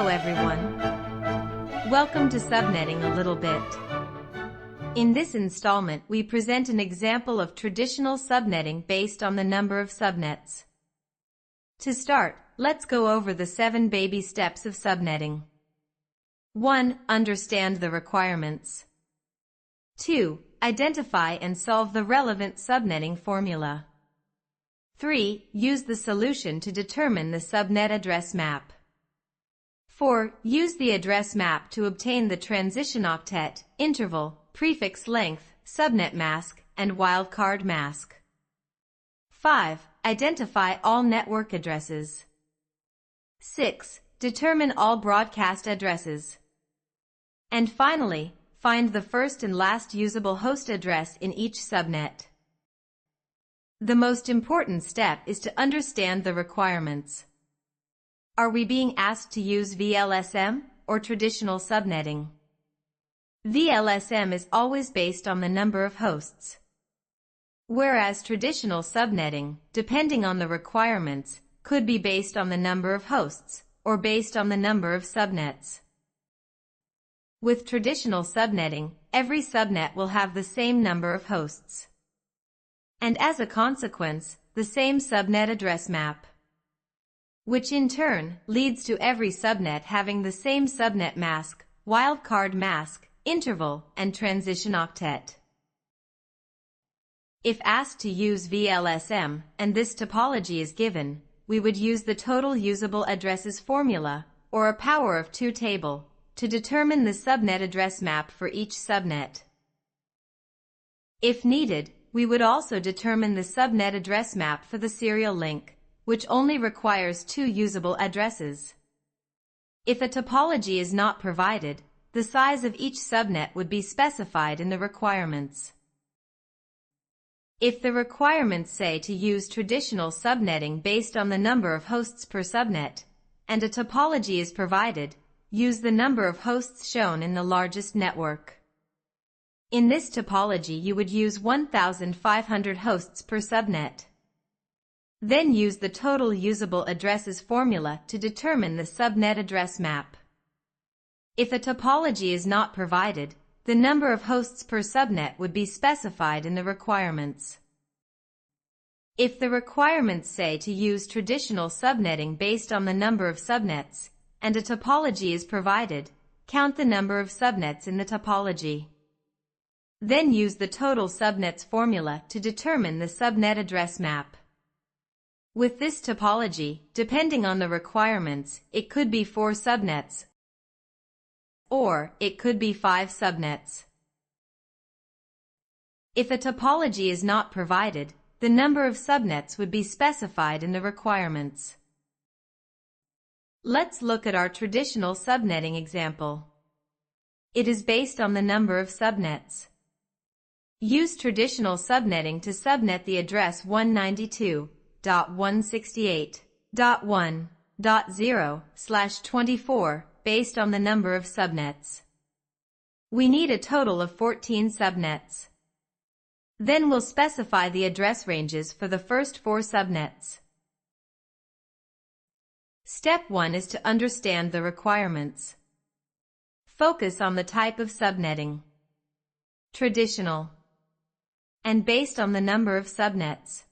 Hello everyone. Welcome to Subnetting a Little Bit. In this installment, we present an example of traditional subnetting based on the number of subnets. To start, let's go over the 7 baby steps of subnetting. 1. Understand the requirements. 2. Identify and solve the relevant subnetting formula. 3. Use the solution to determine the subnet address map. 4. Use the address map to obtain the transition octet, interval, prefix length, subnet mask, and wildcard mask. 5. Identify all network addresses. 6. Determine all broadcast addresses. And finally, find the first and last usable host address in each subnet. The most important step is to understand the requirements. Are we being asked to use VLSM or traditional subnetting? VLSM is always based on the number of hosts, whereas traditional subnetting, depending on the requirements, could be based on the number of hosts or based on the number of subnets. With traditional subnetting, every subnet will have the same number of hosts, and as a consequence, the same subnet address map, which in turn leads to every subnet having the same subnet mask, wildcard mask, interval, and transition octet. If asked to use VLSM and this topology is given, we would use the total usable addresses formula, or a power of 2 table, to determine the subnet address map for each subnet. If needed, we would also determine the subnet address map for the serial link, which only requires 2 usable addresses. If a topology is not provided, the size of each subnet would be specified in the requirements. If the requirements say to use traditional subnetting based on the number of hosts per subnet, and a topology is provided, use the number of hosts shown in the largest network. In this topology you would use 1,500 hosts per subnet. Then use the total usable addresses formula to determine the subnet address map. If a topology is not provided, the number of hosts per subnet would be specified in the requirements. If the requirements say to use traditional subnetting based on the number of subnets, and a topology is provided, count the number of subnets in the topology. Then use the total subnets formula to determine the subnet address map. With this topology, depending on the requirements, it could be 4 subnets, or it could be 5 subnets. If a topology is not provided, the number of subnets would be specified in the requirements. Let's look at our traditional subnetting example. It is based on the number of subnets. Use traditional subnetting to subnet the address 192.168.1.0/24 based on the number of subnets. We need a total of 14 subnets. Then we'll specify the address ranges for the first 4 subnets. Step 1 is to understand the requirements. Focus on the type of subnetting, traditional, and based on the number of subnets.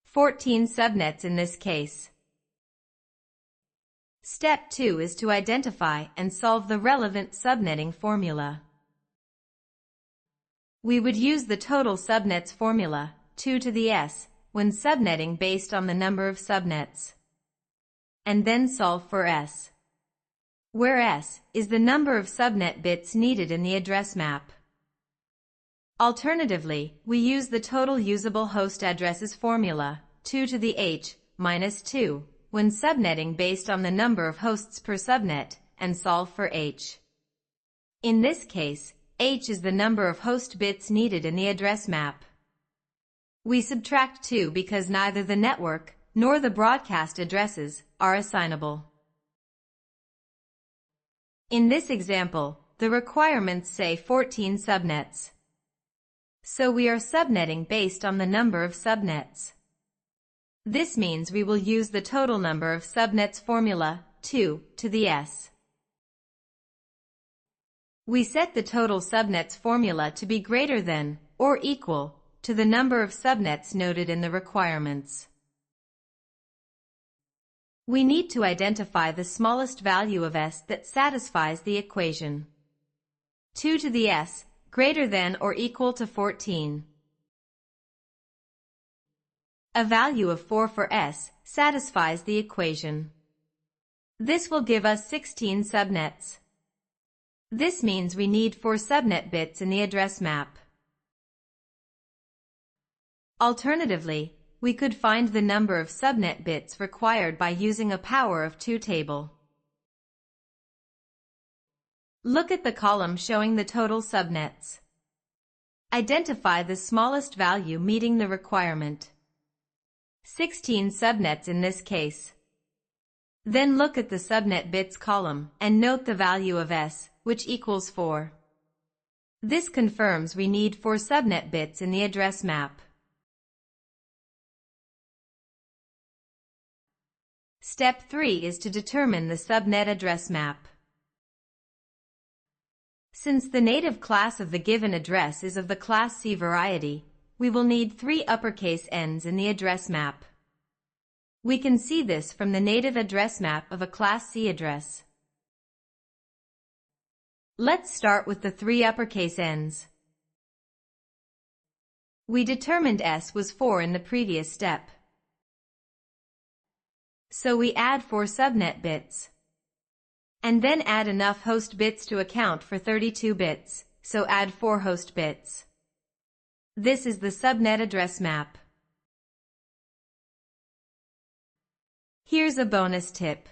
14 subnets in this case. Step 2 is to identify and solve the relevant subnetting formula. We would use the total subnets formula, 2 to the s, when subnetting based on the number of subnets, and then solve for s, where s is the number of subnet bits needed in the address map. Alternatively, we use the total usable host addresses formula, 2 to the h minus 2, when subnetting based on the number of hosts per subnet, and solve for h. In this case, h is the number of host bits needed in the address map. We subtract 2 because neither the network nor the broadcast addresses are assignable. In this example, the requirements say 14 subnets. So we are subnetting based on the number of subnets. This means we will use the total number of subnets formula, 2 to the s. We set the total subnets formula to be greater than, or equal, to the number of subnets noted in the requirements. We need to identify the smallest value of s that satisfies the equation. 2 to the s, greater than or equal to 14. A value of 4 for s satisfies the equation. This will give us 16 subnets. This means we need 4 subnet bits in the address map. Alternatively, we could find the number of subnet bits required by using a power of 2 table. Look at the column showing the total subnets. Identify the smallest value meeting the requirement. 16 subnets in this case. Then look at the subnet bits column and note the value of s, which equals 4. This confirms we need 4 subnet bits in the address map. Step 3 is to determine the subnet address map. Since the native class of the given address is of the class C variety, we will need 3 uppercase n's in the address map. We can see this from the native address map of a class C address. Let's start with the 3 uppercase n's. We determined s was 4 in the previous step. So we add 4 subnet bits. And then add enough host bits to account for 32 bits, so add 4 host bits. This is the subnet address map. Here's a bonus tip.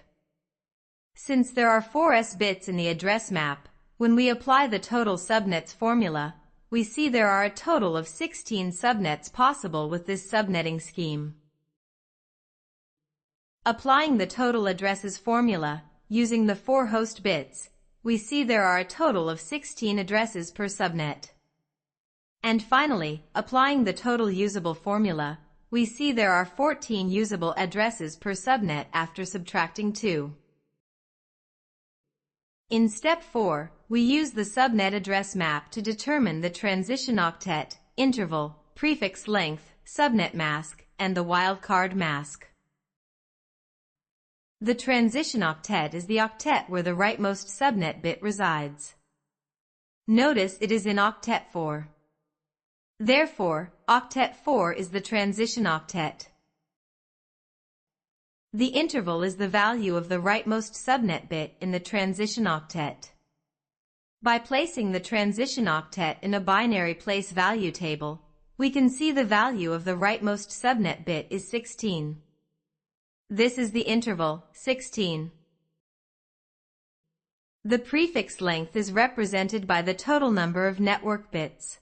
Since there are 4 s bits in the address map, when we apply the total subnets formula, we see there are a total of 16 subnets possible with this subnetting scheme. Applying the total addresses formula, using the 4 host bits, we see there are a total of 16 addresses per subnet. And finally, applying the total usable formula, we see there are 14 usable addresses per subnet after subtracting 2. In step 4, we use the subnet address map to determine the transition octet, interval, prefix length, subnet mask, and the wildcard mask. The transition octet is the octet where the rightmost subnet bit resides. Notice it is in octet 4. Therefore, octet 4 is the transition octet. The interval is the value of the rightmost subnet bit in the transition octet. By placing the transition octet in a binary place value table, we can see the value of the rightmost subnet bit is 16. This is the interval, 16. The prefix length is represented by the total number of network bits.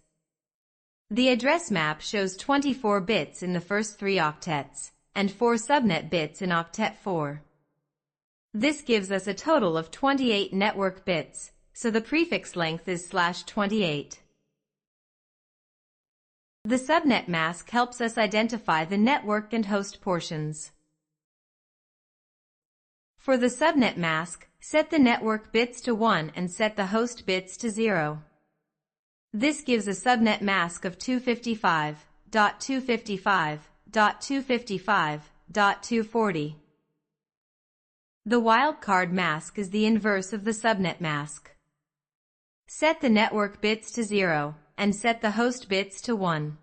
The address map shows 24 bits in the first 3 octets, and 4 subnet bits in octet 4. This gives us a total of 28 network bits, so the prefix length is /28. The subnet mask helps us identify the network and host portions. For the subnet mask, set the network bits to 1 and set the host bits to 0. This gives a subnet mask of 255.255.255.240. The wildcard mask is the inverse of the subnet mask. Set the network bits to 0 and set the host bits to 1.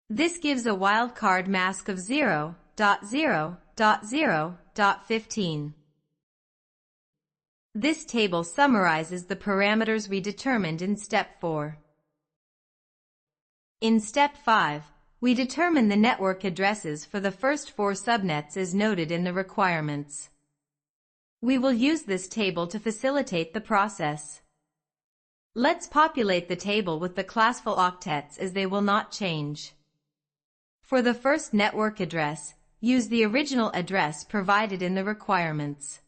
This gives a wildcard mask of 0.0.0.15. This table summarizes the parameters we determined in step 4. In step 5, we determine the network addresses for the first 4 subnets as noted in the requirements. We will use this table to facilitate the process. Let's populate the table with the classful octets as they will not change. For the first network address, use the original address provided in the requirements.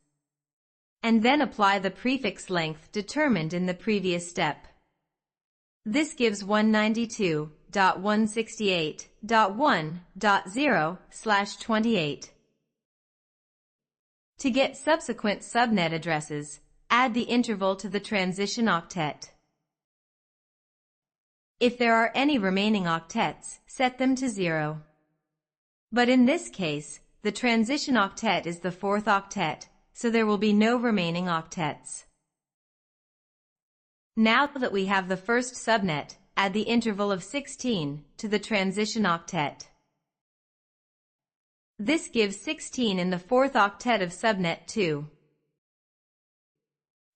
And then apply the prefix length determined in the previous step. This gives 192.168.1.0/28. To get subsequent subnet addresses, add the interval to the transition octet. If there are any remaining octets, set them to 0. But in this case, the transition octet is the 4th octet, so there will be no remaining octets. Now that we have the first subnet, add the interval of 16 to the transition octet. This gives 16 in the 4th octet of subnet 2.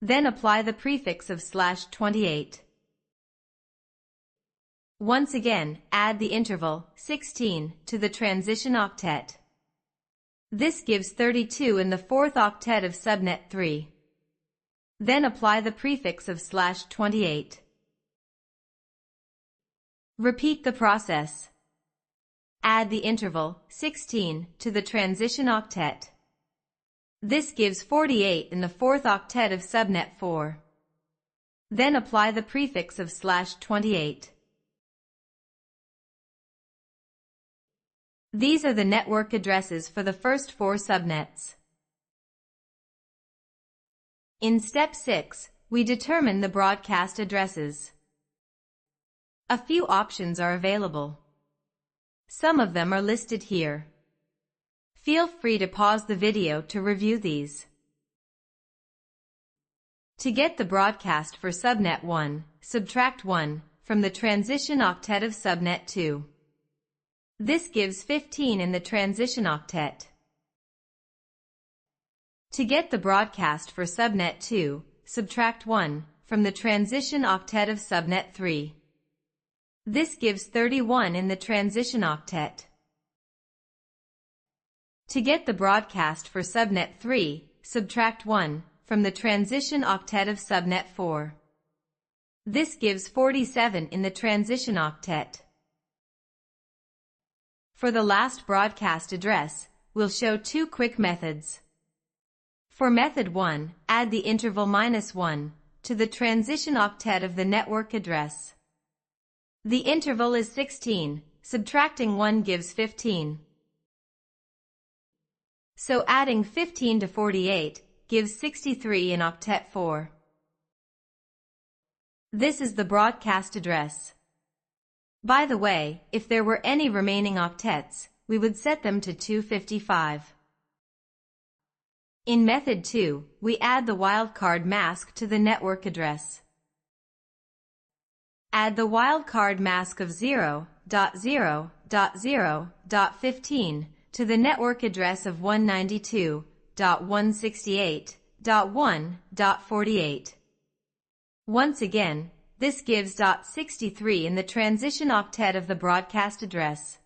Then apply the prefix of /28. Once again, add the interval 16 to the transition octet. This gives 32 in the 4th octet of subnet 3. Then apply the prefix of /28. Repeat the process. Add the interval 16 to the transition octet. This gives 48 in the 4th octet of subnet 4. Then apply the prefix of /28. These are the network addresses for the first 4 subnets. In step 6, we determine the broadcast addresses. A few options are available. Some of them are listed here. Feel free to pause the video to review these. To get the broadcast for subnet 1, subtract 1 from the transition octet of subnet 2. This gives 15 in the transition octet. To get the broadcast for subnet 2, subtract 1 from the transition octet of subnet 3. This gives 31 in the transition octet. To get the broadcast for subnet 3, subtract 1 from the transition octet of subnet 4. This gives 47 in the transition octet. For the last broadcast address, we'll show 2 quick methods. For method 1, add the interval -1 to the transition octet of the network address. The interval is 16, subtracting 1 gives 15. So adding 15 to 48 gives 63 in octet 4. This is the broadcast address. By the way, if there were any remaining octets, we would set them to 255. In method 2, we add the wildcard mask to the network address. Add the wildcard mask of 0.0.0.15 to the network address of 192.168.1.48. Once again, this gives .63 in the transition octet of the broadcast address.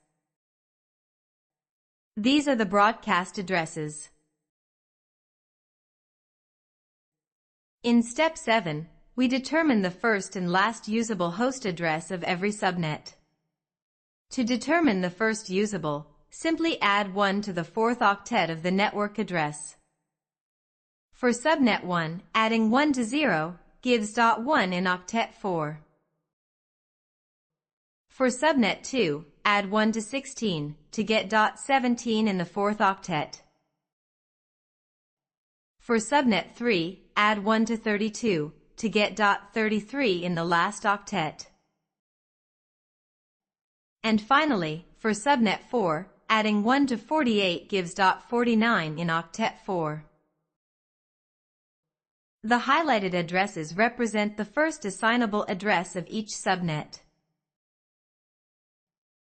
These are the broadcast addresses. In step 7, we determine the first and last usable host address of every subnet. To determine the first usable, simply add 1 to the 4th octet of the network address. For subnet 1, adding 1 to 0 gives .1 in octet 4. For subnet 2, add 1 to 16 to get .17 in the 4th octet. For subnet 3, add 1 to 32 to get .33 in the last octet. And finally, for subnet 4, adding 1 to 48 gives .49 in octet 4. The highlighted addresses represent the first assignable address of each subnet.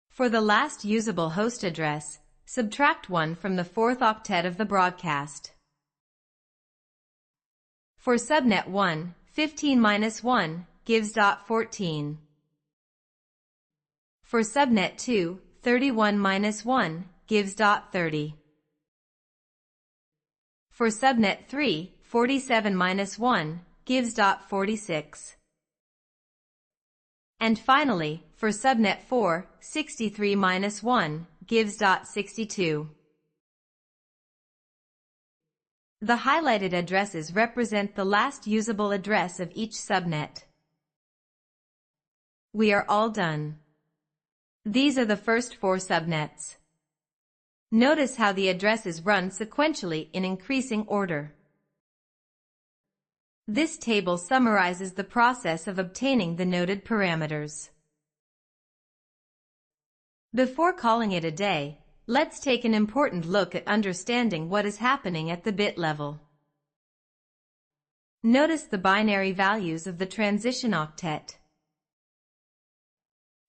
For the last usable host address, subtract 1 from the 4th octet of the broadcast. For subnet 1, 15 minus 1 gives .14. For subnet 2, 31 minus 1 gives .30. For subnet 3, 47 minus 1 gives .46. And finally, for subnet 4, 63 minus 1 gives .62. The highlighted addresses represent the last usable address of each subnet. We are all done. These are the first 4 subnets. Notice how the addresses run sequentially in increasing order. This table summarizes the process of obtaining the noted parameters. Before calling it a day, let's take an important look at understanding what is happening at the bit level. Notice the binary values of the transition octet.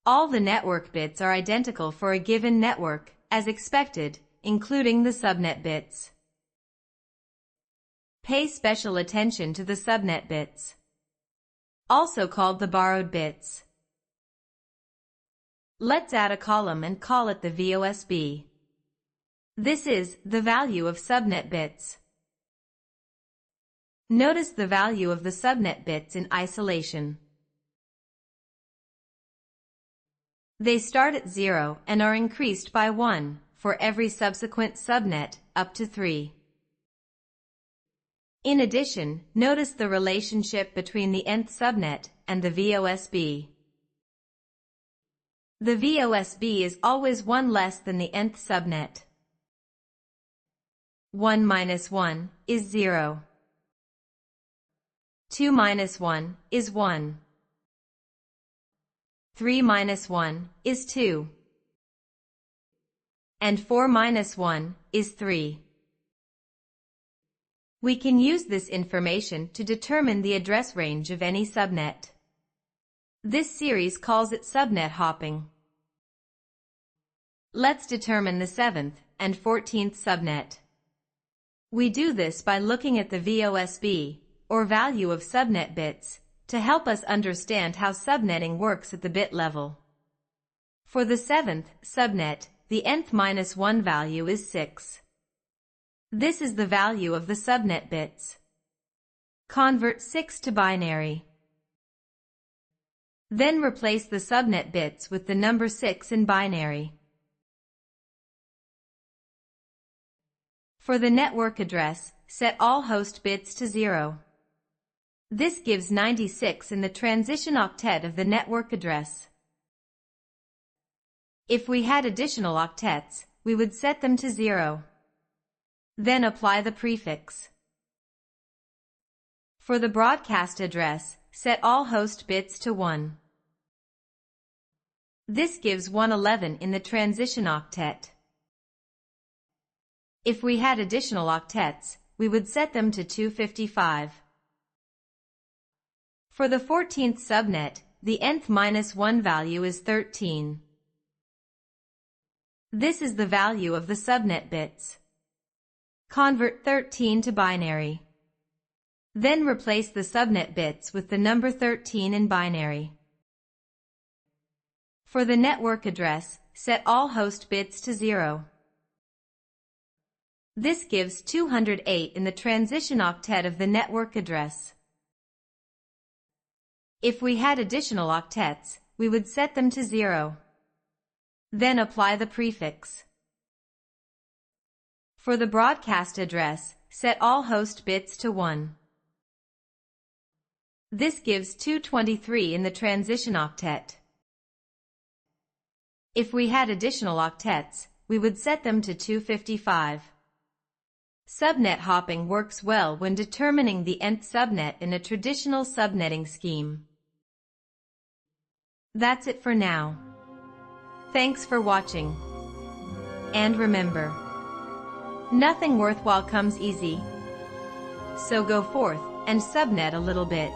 All the network bits are identical for a given network, as expected, including the subnet bits. Pay special attention to the subnet bits, also called the borrowed bits. Let's add a column and call it the VoSB. This is the value of subnet bits. Notice the value of the subnet bits in isolation. They start at 0 and are increased by 1 for every subsequent subnet up to 3. In addition, notice the relationship between the nth subnet and the VoSB. The VoSB is always 1 less than the nth subnet. 1 minus 1 is 0. 2 minus 1 is 1. 3 minus 1 is 2. And 4 minus 1 is 3. We can use this information to determine the address range of any subnet. This series calls it subnet hopping. Let's determine the 7th and 14th subnet. We do this by looking at the VoSB, or value of subnet bits, to help us understand how subnetting works at the bit level. For the 7th subnet, the nth-1 value is 6. This is the value of the subnet bits. Convert 6 to binary. Then replace the subnet bits with the number 6 in binary. For the network address, set all host bits to 0. This gives 96 in the transition octet of the network address. If we had additional octets, we would set them to 0. Then apply the prefix. For the broadcast address, set all host bits to 1. This gives 111 in the transition octet. If we had additional octets, we would set them to 255. For the 14th subnet, the nth-1 value is 13. This is the value of the subnet bits. Convert 13 to binary. Then replace the subnet bits with the number 13 in binary. For the network address, set all host bits to 0. This gives 208 in the transition octet of the network address. If we had additional octets, we would set them to 0. Then apply the prefix. For the broadcast address, set all host bits to 1. This gives 223 in the transition octet. If we had additional octets, we would set them to 255. Subnet hopping works well when determining the nth subnet in a traditional subnetting scheme. That's it for now. Thanks for watching. And remember, nothing worthwhile comes easy. So go forth and subnet a little bit.